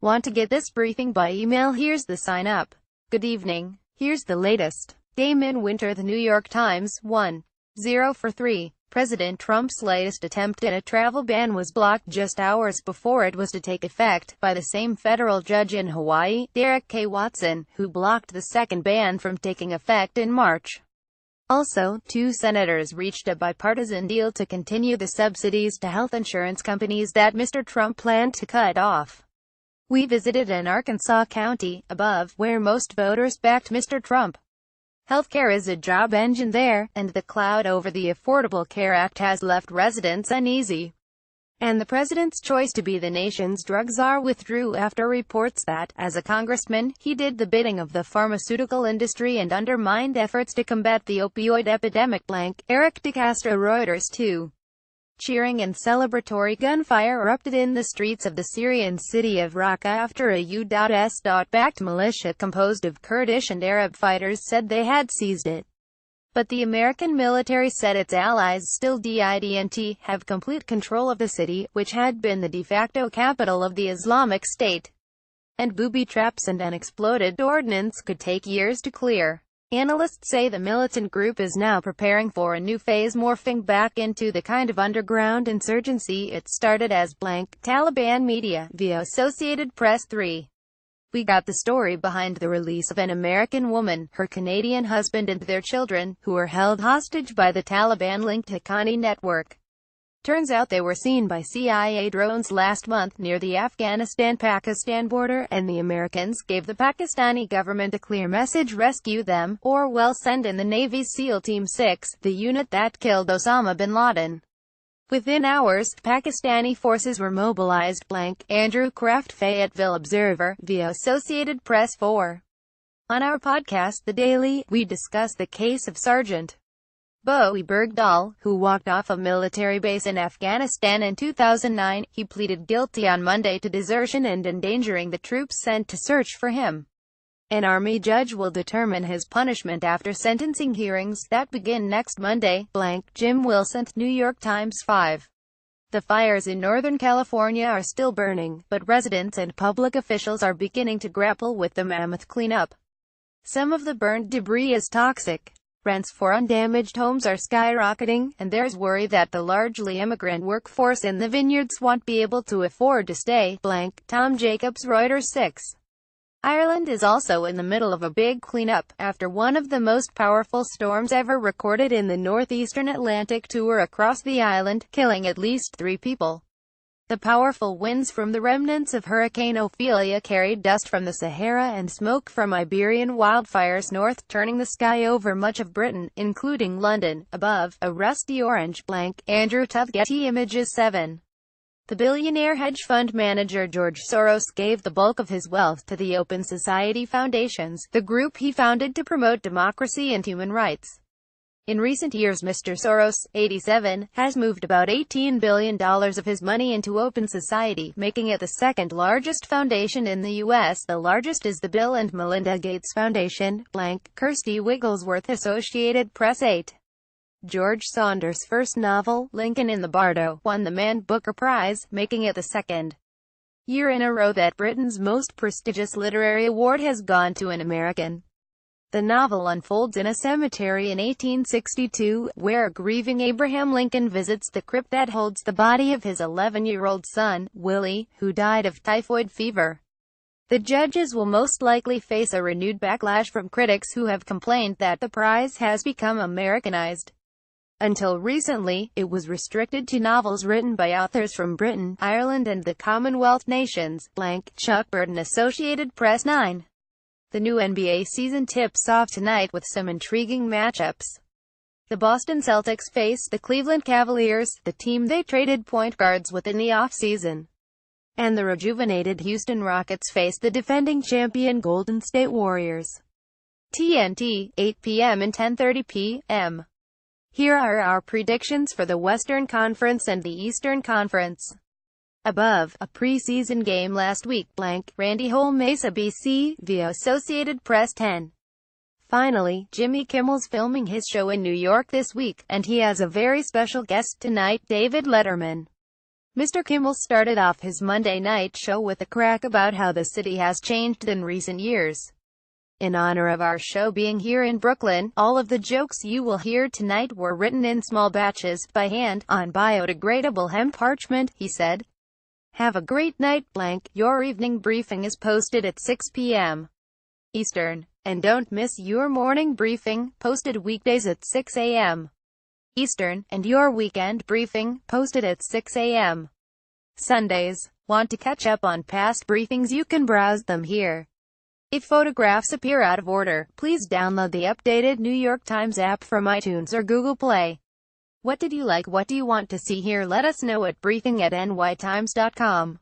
Want to get this briefing by email? Here's the sign up. Good evening. Here's the latest. Damon Winter, The New York Times, 1-0-3. President Trump's latest attempt at a travel ban was blocked just hours before it was to take effect, by the same federal judge in Hawaii, Derek K. Watson, who blocked the second ban from taking effect in March. Also, two senators reached a bipartisan deal to continue the subsidies to health insurance companies that Mr. Trump planned to cut off. We visited an Arkansas county, above, where most voters backed Mr. Trump. Healthcare is a job engine there, and the cloud over the Affordable Care Act has left residents uneasy. And the president's choice to be the nation's drug czar withdrew after reports that, as a congressman, he did the bidding of the pharmaceutical industry and undermined efforts to combat the opioid epidemic. Eric DeCastro, Reuters 2. Cheering and celebratory gunfire erupted in the streets of the Syrian city of Raqqa after a U.S.-backed militia composed of Kurdish and Arab fighters said they had seized it. But the American military said its allies still didn't have complete control of the city, which had been the de facto capital of the Islamic State. And booby traps and unexploded ordnance could take years to clear. Analysts say the militant group is now preparing for a new phase, morphing back into the kind of underground insurgency it started as. Taliban media, via Associated Press 3. We got the story behind the release of an American woman, her Canadian husband and their children, who were held hostage by the Taliban linked to Haqqani network. Turns out they were seen by CIA drones last month near the Afghanistan-Pakistan border, and the Americans gave the Pakistani government a clear message: rescue them, or we'll send in the Navy's SEAL Team 6, the unit that killed Osama bin Laden. Within hours, Pakistani forces were mobilized. Andrew Kraft, Fayetteville Observer, via Associated Press 4. On our podcast The Daily, we discuss the case of Sergeant Bowie Bergdahl, who walked off a military base in Afghanistan in 2009. He pleaded guilty on Monday to desertion and endangering the troops sent to search for him. An Army judge will determine his punishment after sentencing hearings that begin next Monday. Jim Wilson, New York Times 5. The fires in Northern California are still burning, but residents and public officials are beginning to grapple with the mammoth cleanup. Some of the burnt debris is toxic. Rents for undamaged homes are skyrocketing, and there's worry that the largely immigrant workforce in the vineyards won't be able to afford to stay. Tom Jacobs, Reuters 6. Ireland is also in the middle of a big cleanup, after one of the most powerful storms ever recorded in the northeastern Atlantic tore across the island, killing at least 3 people. The powerful winds from the remnants of Hurricane Ophelia carried dust from the Sahara and smoke from Iberian wildfires north, turning the sky over much of Britain, including London, above, a rusty orange. Andrew Tuth, Getty Images 7. The billionaire hedge fund manager George Soros gave the bulk of his wealth to the Open Society Foundations, the group he founded to promote democracy and human rights. In recent years, Mr. Soros, 87, has moved about $18 billion of his money into Open Society, making it the second largest foundation in the U.S. The largest is the Bill and Melinda Gates Foundation. Kirsty Wigglesworth, Associated Press 8. George Saunders' first novel, Lincoln in the Bardo, won the Man Booker Prize, making it the second year in a row that Britain's most prestigious literary award has gone to an American. The novel unfolds in a cemetery in 1862, where a grieving Abraham Lincoln visits the crypt that holds the body of his 11-year-old son, Willie, who died of typhoid fever. The judges will most likely face a renewed backlash from critics who have complained that the prize has become Americanized. Until recently, it was restricted to novels written by authors from Britain, Ireland and the Commonwealth nations. Chuck Burton, Associated Press 9. The new NBA season tips off tonight with some intriguing matchups. The Boston Celtics face the Cleveland Cavaliers, the team they traded point guards with in the offseason. And the rejuvenated Houston Rockets face the defending champion Golden State Warriors. TNT, 8 p.m. and 10:30 p.m. Here are our predictions for the Western Conference and the Eastern Conference. Above, a preseason game last week. Randy Hole, Mesa, BC, via Associated Press 10. Finally, Jimmy Kimmel's filming his show in New York this week, and he has a very special guest tonight, David Letterman. Mr. Kimmel started off his Monday night show with a crack about how the city has changed in recent years. In honor of our show being here in Brooklyn, all of the jokes you will hear tonight were written in small batches, by hand, on biodegradable hemp parchment, he said. Have a great night, blank. Your evening briefing is posted at 6 p.m. Eastern. And don't miss your morning briefing, posted weekdays at 6 a.m. Eastern, and your weekend briefing, posted at 6 a.m. Sundays. Want to catch up on past briefings? You can browse them here. If photographs appear out of order, please download the updated New York Times app from iTunes or Google Play. What did you like? What do you want to see here? Let us know at briefing@nytimes.com.